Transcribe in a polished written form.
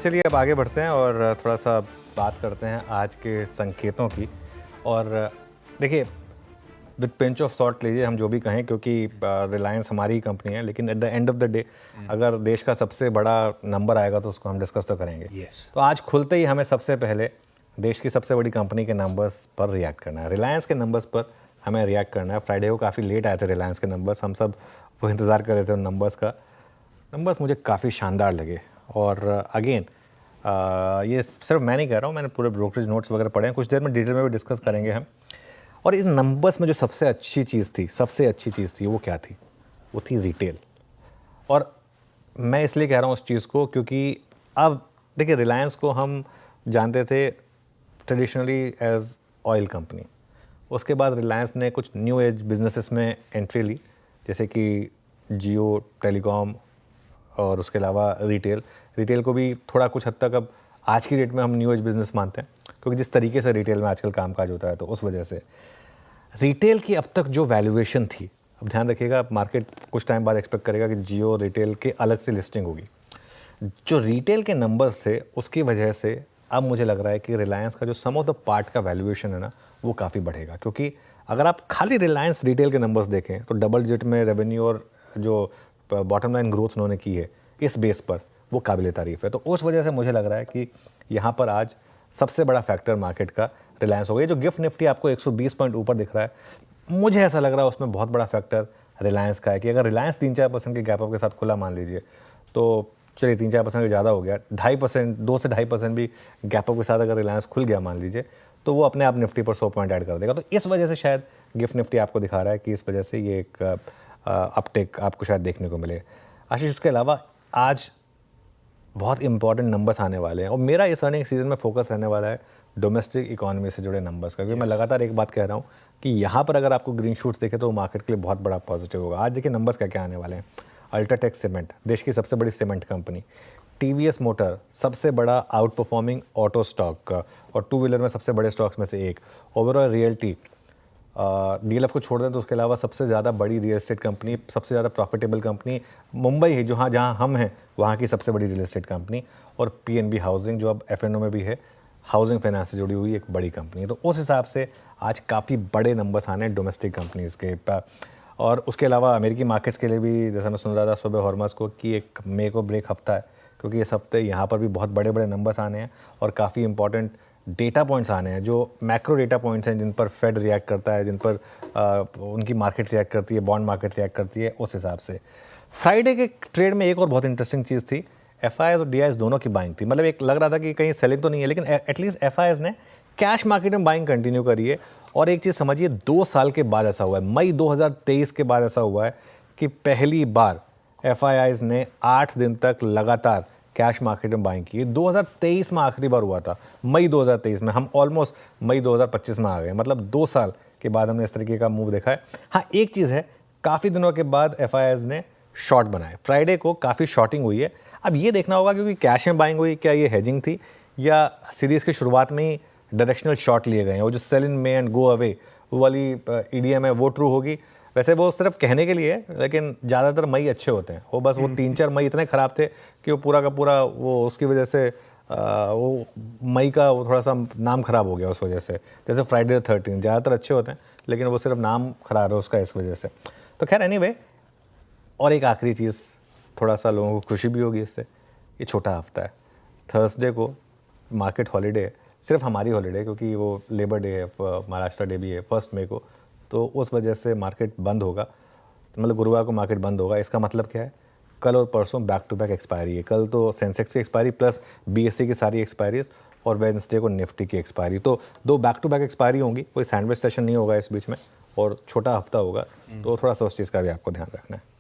चलिए अब आगे बढ़ते हैं और थोड़ा सा बात करते हैं आज के संकेतों की। और देखिए, विद पिंच ऑफ सॉल्ट लीजिए हम जो भी कहें, क्योंकि रिलायंस हमारी ही कंपनी है, लेकिन at the end of the day अगर देश का सबसे बड़ा नंबर आएगा तो उसको हम डिस्कस तो करेंगे। तो आज खुलते ही हमें सबसे पहले देश की सबसे बड़ी कंपनी के नंबर्स पर रिएक्ट करना है। रिलायंस के नंबर्स पर हमें रिएक्ट करना है। फ्राइडे को काफ़ी लेट आए थे रिलायंस के नंबर्स, हम सब वो इंतज़ार कर रहे थे उन नंबर्स का। नंबर्स मुझे काफ़ी शानदार लगे। और अगेन ये सिर्फ मैं नहीं कह रहा हूँ, मैंने पूरे ब्रोकरेज नोट्स वगैरह पढ़े हैं, कुछ देर में डिटेल में भी डिस्कस करेंगे हम। और इन नंबर्स में जो सबसे अच्छी चीज़ थी वो क्या थी? वो थी रिटेल। और मैं इसलिए कह रहा हूँ उस चीज़ को क्योंकि अब देखिए, रिलायंस को हम जानते थे ट्रेडिशनली एज ऑयल कंपनी। उसके बाद रिलायंस ने कुछ न्यू एज बिजनेसेस में एंट्री ली, जैसे कि जियो, टेलीकॉम और उसके अलावा रिटेल को भी थोड़ा कुछ हद तक अब आज की डेट में हम न्यू एज बिजनेस मानते हैं, क्योंकि जिस तरीके से रिटेल में आजकल कामकाज होता है, तो उस वजह से रिटेल की अब तक जो वैल्यूएशन थी, अब ध्यान रखिएगा, मार्केट कुछ टाइम बाद एक्सपेक्ट करेगा कि जियो रिटेल के अलग से लिस्टिंग होगी। जो रिटेल के नंबर्स थे उसकी वजह से अब मुझे लग रहा है कि रिलायंस का जो सम ऑफ द पार्ट का वैल्यूएशन है ना, वो काफ़ी बढ़ेगा। क्योंकि अगर आप खाली रिलायंस रिटेल के नंबर्स देखें तो डबल डिजिट में रेवेन्यू और जो बॉटम लाइन ग्रोथ उन्होंने की है इस बेस पर, वो काबिल तारीफ़ है। तो उस वजह से मुझे लग रहा है कि यहाँ पर आज सबसे बड़ा फैक्टर मार्केट का रिलायंस हो गया। जो गिफ्ट निफ्टी आपको 120 पॉइंट ऊपर दिख रहा है, मुझे ऐसा लग रहा है उसमें बहुत बड़ा फैक्टर रिलायंस का है कि अगर रिलायंस 3-4% के गैप अप के साथ खुला मान लीजिए, तो चलिए 3-4% से ज़्यादा हो गया, 2.5%, 2 से 2.5% भी गैप अप के साथ अगर रिलायंस खुल गया मान लीजिए, तो वो अपने आप निफ्टी पर 100 पॉइंट ऐड कर देगा। तो इस वजह से शायद गिफ्ट निफ्टी आपको दिखा रहा है कि इस वजह से ये एक अपटेक आपको शायद देखने को मिले। आशीष, उसके अलावा आज बहुत इंपॉर्टेंट नंबर्स आने वाले हैं और मेरा इस अर्निंग सीजन में फोकस रहने वाला है डोमेस्टिक इकोनॉमी से जुड़े नंबर्स का। क्योंकि मैं लगातार एक बात कह रहा हूँ कि यहाँ पर अगर आपको ग्रीन शूट्स देखे तो मार्केट के लिए बहुत बड़ा पॉजिटिव होगा। आज देखिए नंबर्स क्या क्या आने वाले हैं। अल्ट्राटेक सीमेंट, देश की सबसे बड़ी सीमेंट कंपनी। टीवीएस मोटर, सबसे बड़ा आउट परफॉर्मिंग ऑटो स्टॉक और टू व्हीलर में सबसे बड़े स्टॉक्स में से एक। ओवरऑल रियल्टी, डीएलएफ को छोड़ दें तो उसके अलावा सबसे ज़्यादा बड़ी रियल एस्टेट कंपनी, सबसे ज़्यादा प्रॉफिटेबल कंपनी मुंबई है, जहाँ हम हैं वहाँ की सबसे बड़ी रियल एस्टेट कंपनी। और पीएनबी हाउसिंग, जो अब एफएनओ में भी है, हाउसिंग फाइनेंस से जुड़ी हुई एक बड़ी कंपनी है। तो उस हिसाब से आज काफ़ी बड़े नंबर्स आने हैं डोमेस्टिक कंपनीज़ के। और उसके अलावा अमेरिकी मार्केट्स के लिए भी, जैसा मैं सुन रहा था सुबह हॉर्मस को, कि एक मे को ब्रेक हफ्ता है, क्योंकि इस हफ्ते यहाँ पर भी बहुत बड़े बड़े नंबर्स आने हैं और काफ़ी इंपॉर्टेंट डेटा पॉइंट्स आने हैं, जो मैक्रो डेटा पॉइंट्स हैं जिन पर फेड रिएक्ट करता है, जिन पर उनकी मार्केट रिएक्ट करती है, बॉन्ड मार्केट रिएक्ट करती है। उस हिसाब से फ्राइडे के ट्रेड में एक और बहुत इंटरेस्टिंग चीज़ थी, एफआईआईज और डीआईएस दोनों की बाइंग थी। मतलब एक लग रहा था कि कहीं सेलिंग तो नहीं है, लेकिन एटलीस्ट एफआईआईज ने कैश मार्केट में बाइंग कंटिन्यू करी है। और एक चीज़ समझिए, 2 साल के बाद ऐसा हुआ है, मई 2023 के बाद ऐसा हुआ है कि पहली बार एफआईआईज ने 8 दिन तक लगातार कैश मार्केट में बाइंग की। 2023 में आखिरी बार हुआ था, मई 2023 में। हम ऑलमोस्ट मई 2025 में आ गए, मतलब 2 साल के बाद हमने इस तरीके का मूव देखा है। हाँ, एक चीज़ है, काफ़ी दिनों के बाद एफआईआईज ने शॉर्ट बनाए। फ्राइडे को काफ़ी शॉर्टिंग हुई है। अब ये देखना होगा क्योंकि कैश में बाइंग हुई, क्या ये हेजिंग थी या सीरीज की शुरुआत में ही डायरेक्शनल शॉर्ट लिए गए हैं। वो जो sell in May and go away वो वाली ईडीएम है, वो ट्रू होगी। वैसे वो सिर्फ कहने के लिए है, लेकिन ज़्यादातर मई अच्छे होते हैं। वो बस वो 3-4 मई इतने ख़राब थे कि वो पूरा का पूरा, वो उसकी वजह से वो मई का वो थोड़ा सा नाम ख़राब हो गया उस वजह से। जैसे फ्राइडे 13 ज़्यादातर अच्छे होते हैं, लेकिन वो सिर्फ नाम ख़राब है उसका इस वजह से। तो खैर एनीवे, और एक आखिरी चीज़, थोड़ा सा लोगों को खुशी भी होगी इससे, ये छोटा हफ्ता है। थर्सडे को मार्केट हॉलीडे है, सिर्फ हमारी हॉलीडे, क्योंकि वो लेबर डे है, महाराष्ट्र डे भी है 1 मई को, तो उस वजह से मार्केट बंद होगा। मतलब गुरुवार को मार्केट बंद होगा। इसका मतलब क्या है, कल और परसों बैक टू बैक एक्सपायरी है। कल तो सेंसेक्स की एक्सपायरी प्लस बीएससी की सारी एक्सपायरीज, और वेडनेसडे को निफ्टी की एक्सपायरी। तो 2 बैक टू बैक एक्सपायरी होंगी, कोई सैंडविच सेशन नहीं होगा इस बीच में, और छोटा हफ्ता होगा, तो थोड़ा सा उस चीज़ का भी आपको ध्यान रखना है।